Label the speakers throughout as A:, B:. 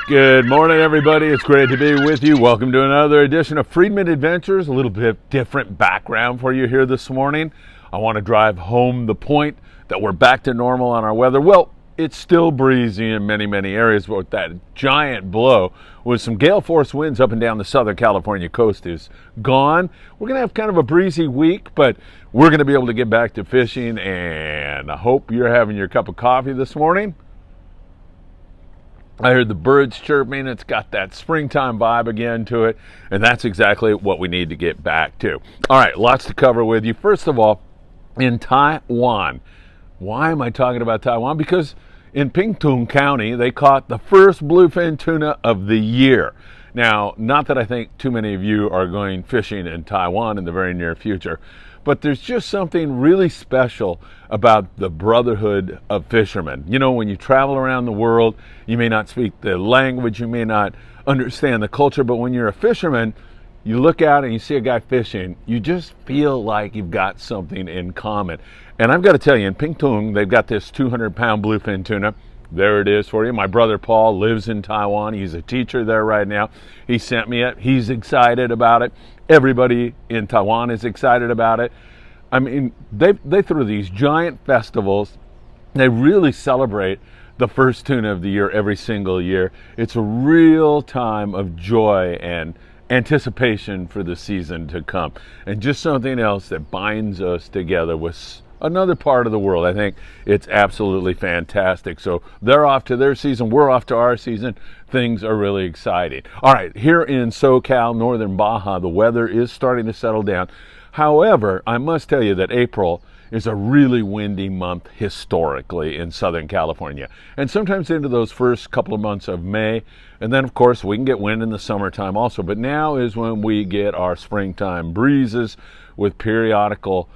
A: Good morning, everybody. It's great to be with you. Welcome to another edition of Friedman Adventures. A little bit different background for you here this morning. I want to drive home the point that we're back to normal on our weather. Well, it's still breezy in many areas, but with that giant blow with some gale force winds up and down the Southern California coast is gone. We're going to have kind of a breezy week, but we're going to be able to get back to fishing, and I hope you're having your cup of coffee this morning. I heard the birds chirping. It's got that springtime vibe again to it, and that's exactly what we need to get back to. All right, lots to cover with you. First of all, in Taiwan. Why am I talking about Taiwan? Because in Pingtung County, they caught the first bluefin tuna of the year. Now, not that I think too many of you are going fishing in Taiwan in the very near future, but there's just something really special about the brotherhood of fishermen. You know, when you travel around the world, you may not speak the language, you may not understand the culture, but when you're a fisherman, you look out and you see a guy fishing, you just feel like you've got something in common. And I've got to tell you, in Pingtung, they've got this 200-pound bluefin tuna. There it is for you. My brother Paul lives in Taiwan. He's a teacher there right now. He sent me it. He's excited about it. Everybody in Taiwan is excited about it. I mean, they throw these giant festivals. They really celebrate the first tuna of the year every single year. It's a real time of joy and anticipation for the season to come. And just something else that binds us together with another part of the world. I think it's absolutely fantastic. So they're off to their season. We're off to our season. Things are really exciting. All right, here in SoCal, northern Baja, the weather is starting to settle down. However, I must tell you that April is a really windy month historically in Southern California. And sometimes into those first couple of months of May. And then, of course, we can get wind in the summertime also. But now is when we get our springtime breezes with periodical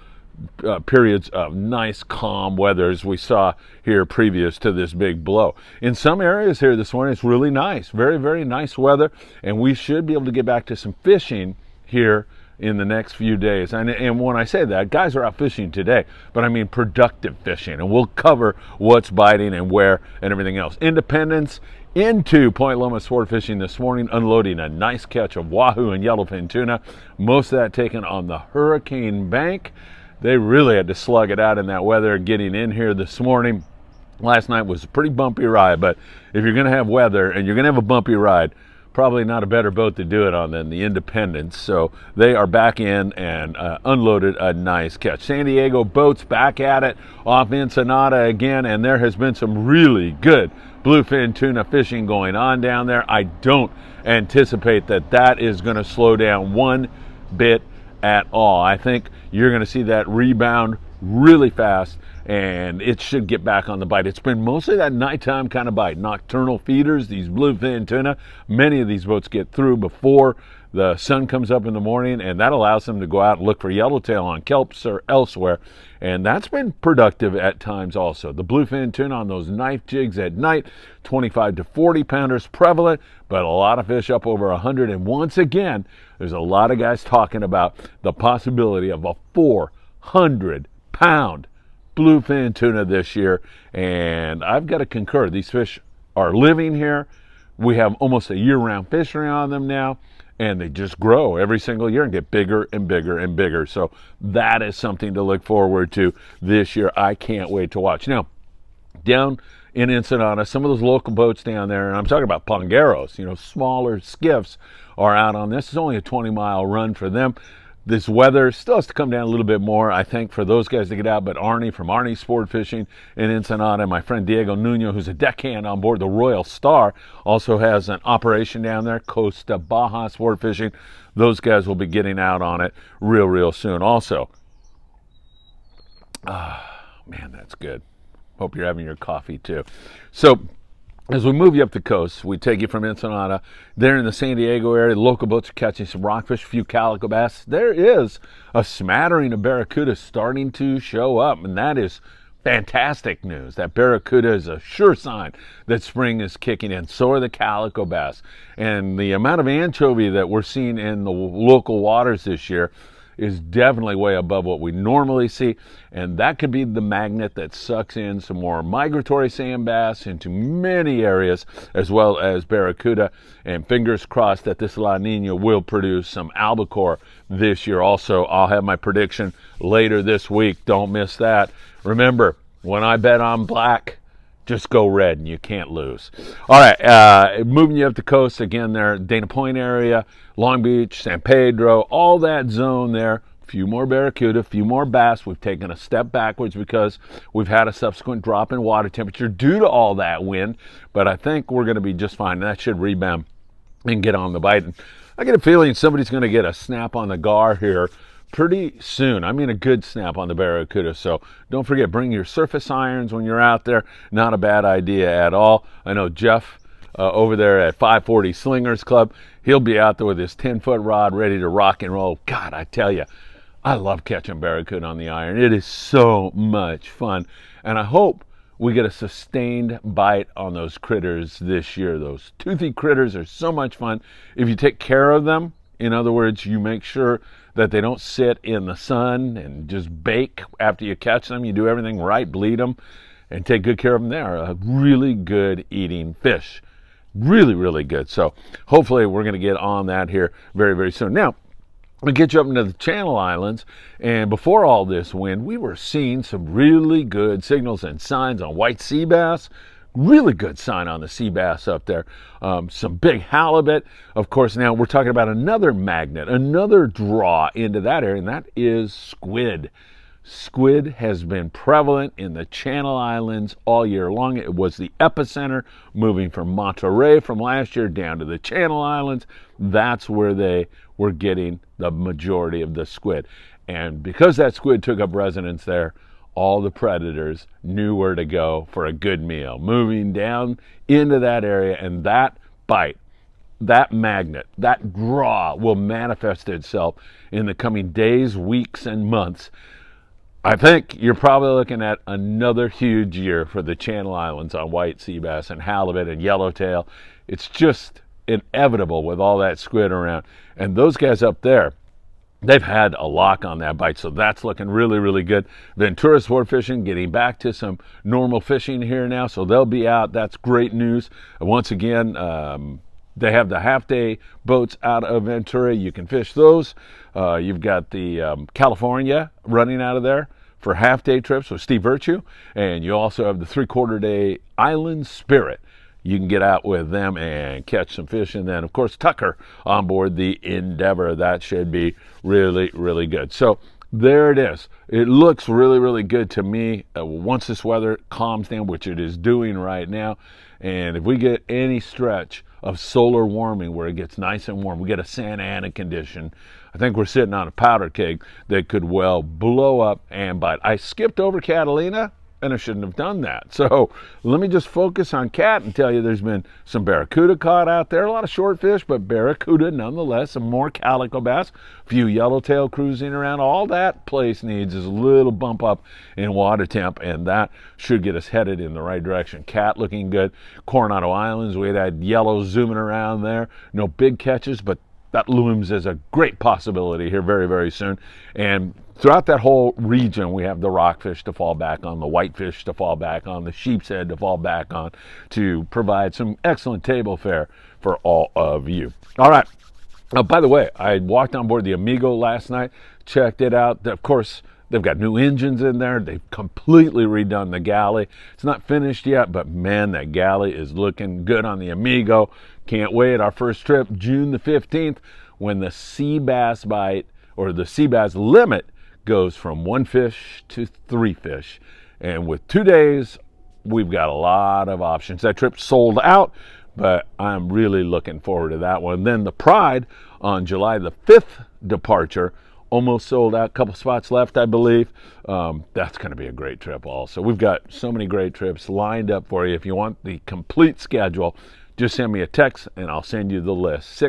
A: periods of nice calm weather as we saw here previous to this big blow. In some areas here this morning, it's really nice, very nice weather, and we should be able to get back to some fishing here in the next few days. And when I say that, guys are out fishing today, but I mean productive fishing, and we'll cover what's biting and where and everything else. Independence into Point Loma sport fishing this morning, unloading a nice catch of wahoo and yellowfin tuna, most of that taken on the Hurricane Bank. They really had to slug it out in that weather getting in here this morning. Last night was a pretty bumpy ride, but if you're going to have weather and you're going to have a bumpy ride, probably not a better boat to do it on than the Independence. So they are back in and unloaded a nice catch. San Diego boats back at it off Ensenada again, and there has been some really good bluefin tuna fishing going on down there. I don't anticipate that is going to slow down one bit at all. I think you're going to see that rebound really fast, and it should get back on the bite. It's been mostly that nighttime kind of bite, nocturnal feeders, these bluefin tuna. Many of these boats get through before the sun comes up in the morning, and that allows them to go out and look for yellowtail on kelps or elsewhere, and that's been productive at times also. The bluefin tuna on those knife jigs at night, 25 to 40 pounders prevalent, but a lot of fish up over 100. And once again, there's a lot of guys talking about the possibility of a 400-pound bluefin tuna this year, and I've got to concur. These fish are living here. We have almost a year-round fishery on them now, and they just grow every single year and get bigger and bigger and bigger. So that is something to look forward to this year. I can't wait to watch. Now, down in Ensenada, some of those local boats down there, and I'm talking about pongeros, smaller skiffs, are out on this. It's only a 20-mile run for them. This weather still has to come down a little bit more, I think, for those guys to get out. But Arnie from Arnie Sport Fishing in Ensenada, and my friend Diego Nuno, who's a deckhand on board the Royal Star, also has an operation down there, Costa Baja Sport Fishing. Those guys will be getting out on it real soon also. Man, that's good. Hope you're having your coffee too. So, as we move you up the coast, we take you from Ensenada. There in the San Diego area, local boats are catching some rockfish, a few calico bass. There is a smattering of barracuda starting to show up, and that is fantastic news. That barracuda is a sure sign that spring is kicking in. So are the calico bass. And the amount of anchovy that we're seeing in the local waters this year is definitely way above what we normally see, and that could be the magnet that sucks in some more migratory sand bass into many areas, as well as barracuda, and fingers crossed that this La Nina will produce some albacore this year. Also, I'll have my prediction later this week. Don't miss that. Remember, when I bet on black, just go red and you can't lose. All right, moving you up the coast again there, Dana Point area, Long Beach, San Pedro, all that zone there. A few more barracuda, a few more bass. We've taken a step backwards because we've had a subsequent drop in water temperature due to all that wind, but I think we're going to be just fine. That should rebound and get on the bite. And I get a feeling somebody's going to get a snap on the gar here pretty soon. I mean, a good snap on the barracuda. So don't forget, bring your surface irons when you're out there. Not a bad idea at all. I know Jeff over there at 540 Slingers Club, he'll be out there with his 10-foot rod ready to rock and roll. God, I tell you, I love catching barracuda on the iron. It is so much fun. And I hope we get a sustained bite on those critters this year. Those toothy critters are so much fun. If you take care of them, in other words, you make sure that they don't sit in the sun and just bake after you catch them. You do everything right, bleed them, and take good care of them. They are a really good eating fish. Really, really good. So hopefully we're going to get on that here very, very soon. Now, we get you up into the Channel Islands, and before all this wind, we were seeing some really good signals and signs on white sea bass. Really good sign on the sea bass up there. Some big halibut. Of course, now we're talking about another magnet, another draw into that area, and that is squid. Squid has been prevalent in the Channel Islands all year long. It was the epicenter, moving from Monterey from last year down to the Channel Islands. That's where they were getting the majority of the squid. And because that squid took up residence there, all the predators knew where to go for a good meal, moving down into that area, and that bite, that magnet, that draw will manifest itself in the coming days, weeks, and months. I think you're probably looking at another huge year for the Channel Islands on white sea bass and halibut and yellowtail. It's just inevitable with all that squid around. And those guys up there, they've had a lock on that bite, so that's looking really, really good. Ventura sport fishing getting back to some normal fishing here now, so they'll be out. That's great news. Once again, they have the half-day boats out of Ventura. You can fish those. You've got the California running out of there for half-day trips with Steve Virtue, and you also have the three-quarter-day Island Spirit. You can get out with them and catch some fish. And then, of course, Tucker on board the Endeavor. That should be really, really good. So there it is. It looks really, really good to me once this weather calms down, which it is doing right now. And if we get any stretch of solar warming where it gets nice and warm, we get a Santa Ana condition, I think we're sitting on a powder keg that could well blow up and bite. I skipped over Catalina, and I shouldn't have done that. So let me just focus on Cat and tell you there's been some barracuda caught out there, a lot of short fish, but barracuda nonetheless, some more calico bass, a few yellowtail cruising around. All that place needs is a little bump up in water temp, and that should get us headed in the right direction. Cat looking good. Coronado Islands, we had yellow zooming around there. No big catches, but that looms as a great possibility here very, very soon. And throughout that whole region, we have the rockfish to fall back on, the whitefish to fall back on, the sheep's head to fall back on, to provide some excellent table fare for all of you. All right. By the way, I walked on board the Amigo last night, checked it out. Of course, they've got new engines in there. They've completely redone the galley. It's not finished yet, but man, that galley is looking good on the Amigo. Can't wait. Our first trip, June the 15th, when the sea bass bite, or the sea bass limit, goes from 1 fish to 3 fish. And with 2 days, we've got a lot of options. That trip sold out, but I'm really looking forward to that one. Then the Pride on July the 5th departure, almost sold out, a couple spots left, I believe. That's going to be a great trip also. We've got so many great trips lined up for you. If you want the complete schedule, just send me a text and I'll send you the list.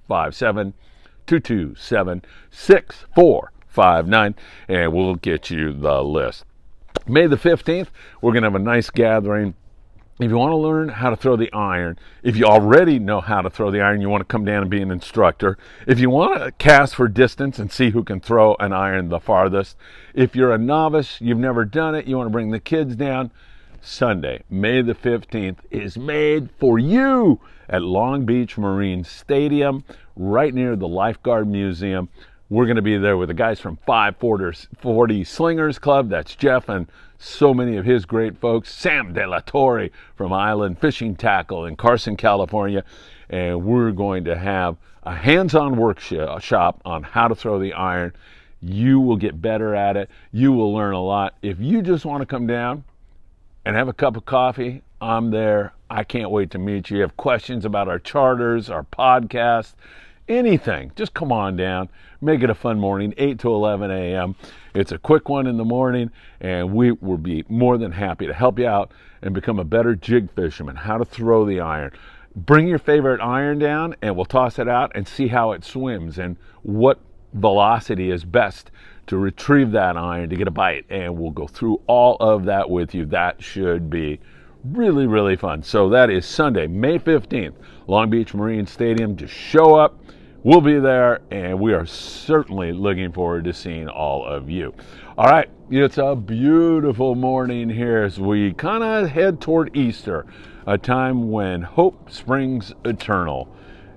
A: 657-227-6459, and we'll get you the list. May the 15th, we're going to have a nice gathering if you want to learn how to throw the iron, if you already know how to throw the iron, you want to come down and be an instructor. If you want to cast for distance and see who can throw an iron the farthest. If you're a novice, you've never done it, you want to bring the kids down, Sunday, May the 15th, is made for you at Long Beach Marine Stadium, right near the Lifeguard Museum. We're going to be there with the guys from 540 Slingers Club. That's Jeff and so many of his great folks. Sam De La Torre from Island Fishing Tackle in Carson, California. And we're going to have a hands-on workshop on how to throw the iron. You will get better at it. You will learn a lot. If you just want to come down and have a cup of coffee, I'm there. I can't wait to meet you. You have questions about our charters, our podcast, anything, just come on down. Make it a fun morning, 8 to 11 a.m. It's a quick one in the morning, and we will be more than happy to help you out and become a better jig fisherman, how to throw the iron. Bring your favorite iron down, and we'll toss it out and see how it swims and what velocity is best to retrieve that iron to get a bite. And we'll go through all of that with you. That should be really, really fun. So that is Sunday, May 15th, Long Beach Marine Stadium. Just show up. We'll be there, and we are certainly looking forward to seeing all of you. All right, it's a beautiful morning here as we kind of head toward Easter, a time when hope springs eternal.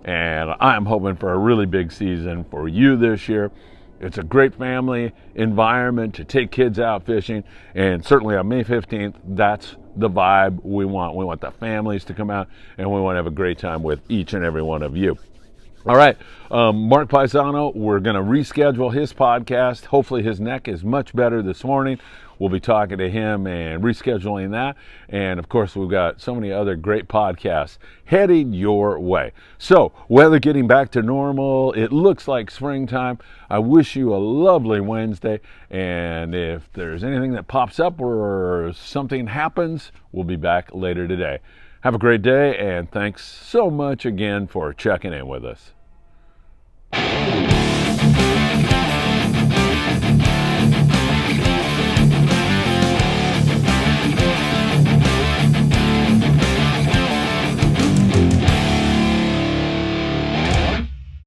A: And I'm hoping for a really big season for you this year. It's a great family environment to take kids out fishing, and certainly on May 15th, that's the vibe we want. We want the families to come out, and we want to have a great time with each and every one of you. All right, Mark Paisano, we're going to reschedule his podcast. Hopefully his neck is much better this morning. We'll be talking to him and rescheduling that. And, of course, we've got so many other great podcasts heading your way. So, weather getting back to normal. It looks like springtime. I wish you a lovely Wednesday. And if there's anything that pops up or something happens, we'll be back later today. Have a great day, and thanks so much again for checking in with us.